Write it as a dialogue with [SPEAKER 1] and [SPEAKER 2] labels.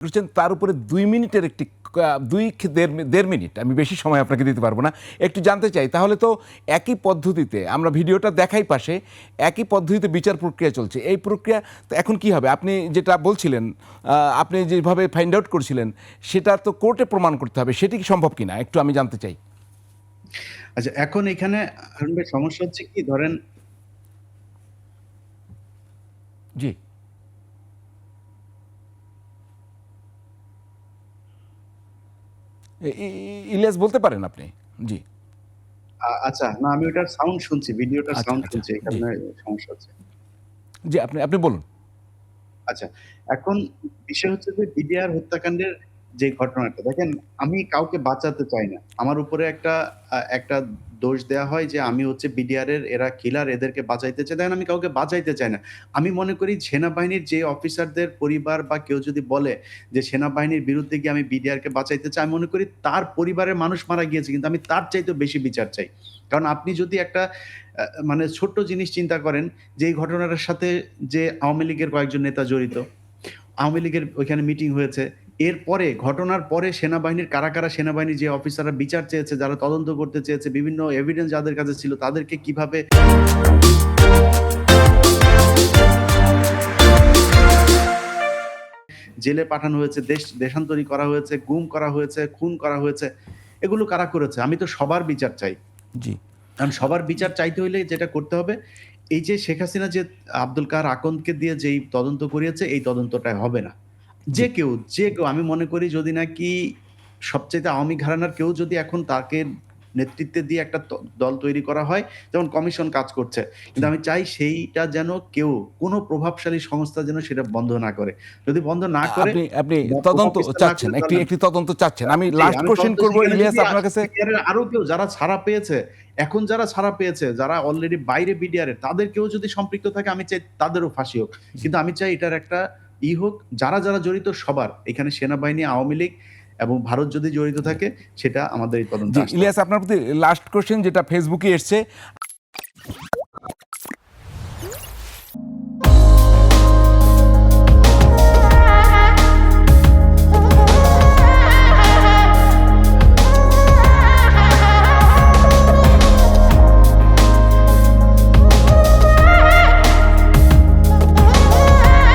[SPEAKER 1] করছেন তার উপরে 2 মিনিটের একটি 2-দেড় মিনিট, আমি বেশি সময় আপনাকে দিতে পারবো না। একটু জানতে চাই, তাহলে তো একই পদ্ধতিতে আমরা ভিডিওটা দেখাই পাশে, একই পদ্ধতিতে বিচার প্রক্রিয়া চলছে। এই প্রক্রিয়া তো এখন কি হবে? আপনি যেটা বলছিলেন, আপনি যেভাবে ফাইন্ড আউট করছিলেন, সেটা তো কোর্টে প্রমাণ করতে হবে। সেটি কি সম্ভব কিনা একটু আমি জানতে চাই।
[SPEAKER 2] আচ্ছা, এখন এখানে হারুন ভাই সমস্যা হচ্ছে কি, ধরেন
[SPEAKER 1] জি, ইলিয়াস বলতে পারেন আপনি। জি,
[SPEAKER 2] আচ্ছা, না আমি ওটার সাউন্ড শুনছি, ভিডিওটার
[SPEAKER 1] আচ্ছা,
[SPEAKER 2] সাউন্ড
[SPEAKER 1] আচ্ছা,
[SPEAKER 2] শুনছি, এই
[SPEAKER 1] জি,
[SPEAKER 2] কারণে সমস্যা হচ্ছে।
[SPEAKER 1] জি, আপনি বলুন।
[SPEAKER 2] আচ্ছা, এখন বিষয় হচ্ছে যে বিডিআর হত্যাকাণ্ডের যে ঘটনাটা, দেখেন আমি কাউকে বাঁচাতে চাই না। আমার উপরে একটা দোষ দেয়া হয় যে আমি হচ্ছে বিডিআর এর এরা কিলার, এদেরকে বাঁচাইতে চাই। দেখেন আমি কাউকে বাঁচাইতে চাই না। আমি মনে করি সেনাবাহিনীর যে অফিসারদের পরিবার বা কেউ যদি বলে যে সেনাবাহিনীর বিরুদ্ধে গিয়ে আমি বিডিআর কে বাঁচাইতে চাই, আমি মনে করি তার পরিবারের মানুষ মারা গিয়েছে, কিন্তু আমি তার চাইতেও বেশি বিচার চাই। কারণ আপনি যদি একটা মানে ছোট্ট জিনিস চিন্তা করেন যে এই ঘটনাটার সাথে যে আওয়ামী লীগের কয়েকজন নেতা জড়িত। আওয়ামী লীগের ওইখানে মিটিং হয়েছে। এরপরে ঘটনার পরে সেনাবাহিনীর কারা সেনাবাহিনীর যে অফিসাররা বিচার চেয়েছে, যারা তদন্ত করতে চেয়েছে, বিভিন্ন এভিডেন্স যাদের কাছে ছিল তাদেরকে কিভাবে জেলে পাঠানো হয়েছে, দেশান্তরী করা হয়েছে, গুম করা হয়েছে, খুন করা হয়েছে। এগুলো কারা করেছে? আমি তো সবার বিচার চাই।
[SPEAKER 1] জি,
[SPEAKER 2] কারণ সবার বিচার চাইতে হইলে যেটা করতে হবে, এই যে শেখ হাসিনা যে আব্দুল কার আকন্দকে দিয়ে যেই তদন্ত করিয়েছে, এই তদন্তটা হবে না।
[SPEAKER 1] জি।
[SPEAKER 2] যে কেউ আমি মনে করি যদি নাকি সবচাইতে আওয়ামী ঘরানার কেউ যদি এখন তাকে নেতৃত্বে দিয়ে একটা দল তৈরি করা হয়, যেমন কমিশন কাজ করছে।
[SPEAKER 1] জি।
[SPEAKER 2] কিন্তু আমি চাই সেইটা যেন কেউ, কোন প্রভাবশালী সংস্থা যেন সেটা বন্ধ না করে। যদি বন্ধ না করে
[SPEAKER 1] আপনি আপনি
[SPEAKER 2] বা প্রভাব
[SPEAKER 1] তদন্ত
[SPEAKER 2] বিস্তার না
[SPEAKER 1] চাচ্ছেন,
[SPEAKER 2] করে
[SPEAKER 1] একটি
[SPEAKER 2] তাহলে
[SPEAKER 1] একটি তদন্ত চাচ্ছেন। আমি
[SPEAKER 2] জি,
[SPEAKER 1] লাস্ট
[SPEAKER 2] আমি
[SPEAKER 1] কোয়েশ্চেন
[SPEAKER 2] তদন্ত
[SPEAKER 1] করব
[SPEAKER 2] সেখানে
[SPEAKER 1] ইলিয়াস
[SPEAKER 2] যদি
[SPEAKER 1] আপনার কাছে।
[SPEAKER 2] বিডিআর এর আরো কেউ যারা ছাড়া পেয়েছে, এখন যারা ছাড়া পেয়েছে, যারা অলরেডি বাইরে বিডিআর এর, তাদেরকেও যদি সম্পৃক্ত থাকে আমি চাই তাদেরও ফাঁসি হোক।
[SPEAKER 1] জি,
[SPEAKER 2] কিন্তু আমি চাই এটার একটা হোক, যারা জড়িত সবার। এখানে সেনাবাহিনী, আওয়ামী লীগ এবং ভারত যদি জড়িত
[SPEAKER 1] জি।
[SPEAKER 2] থাকে সেটা আমাদের এই তদন্তে
[SPEAKER 1] জি,
[SPEAKER 2] আসতে
[SPEAKER 1] ইলিয়াস
[SPEAKER 2] হবে।
[SPEAKER 1] আপনার প্রতি লাস্ট কোয়েশ্চেন যেটা ফেসবুকে এসছে।